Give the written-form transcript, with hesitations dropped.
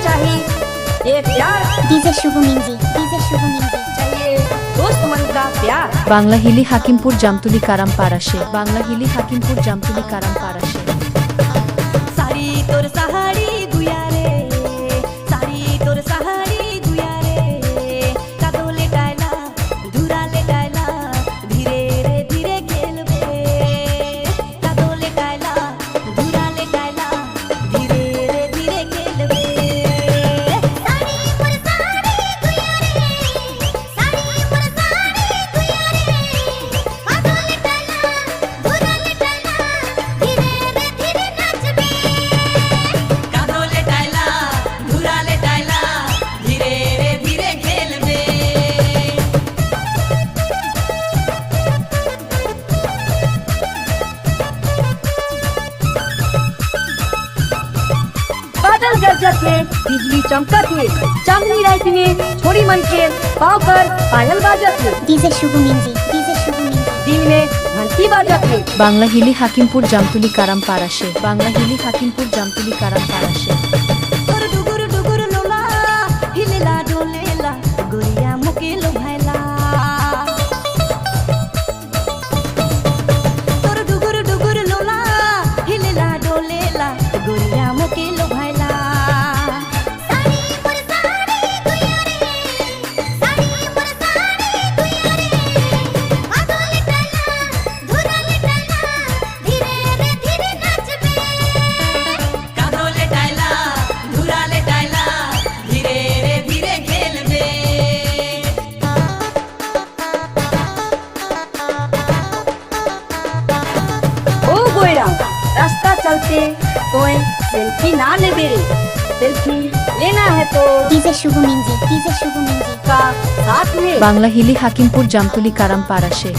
चाहिए ये प्यार, डीजे शुभ मिंजी, डीजे शुभ मिंजी चाहिए दोस्त मन का प्यार। বাংলা হিলি হাকিমপুর জামতুলি কারাম পারাশে, বাংলা হিলি হাকিমপুর জামতুলি কারাম পারাশে। साड़ी तोर सहारी गुया रे, साड़ी तोर सहारी गुया रे, कादो लेटायला धुरा लेटायला धीरे रे धीरे खेलबे, कादो लेटायला धुरा लेटायला धीरे रे धीरे खेलबे। साड़ी मोर साड़ी गुया रे, साड़ी मोर साड़ी गुया रे, कादो लेटायला धुरा लेटायला धीरे रे धीरे नाचबे, कादो लेटायला धुरा लेटायला धीरे रे धीरे खेलबे। बादल गरजत है, बिजली चमकत है, चांदनी रात में छोरी मन के पाँव पर पायल बाजत है, डीजे शुभ मिंजी, डीजे शुभ मिंजी दिल में घंटी बाजत है। বাংলা হিলি হাকিমপুর জামতুলি কারাম পারাশে, বাংলা হিলি হাকিমপুর জামতুলি কারাম পারাশে। और डुगुर डुगुर लोला हिलेला डोलेला गोरिया मुकेलो भाईला, और डुगुर डुगुर लोला हिलेला डोलेला गोरिया मुकेलो भाईला। साड़ी मोर साड़ी गुया रे, साड़ी मोर साड़ी गुया रे, कादो लेटायला धुरा लेटायला धीरे रे धीरे नाचबे, कादो लेटायला धुरा लेटायला धीरे रे धीरे खेलबे। ओ गोयरा रास्ता चलते कोई सेल्फी ना ले बेरे, सेल्फी लेना है तो डीजे शुभ मिंजी, डीजे शुभ मिंजी का साथ में। বাংলা হিলি হাকিমপুর জামতুলি কারাম পারাশে।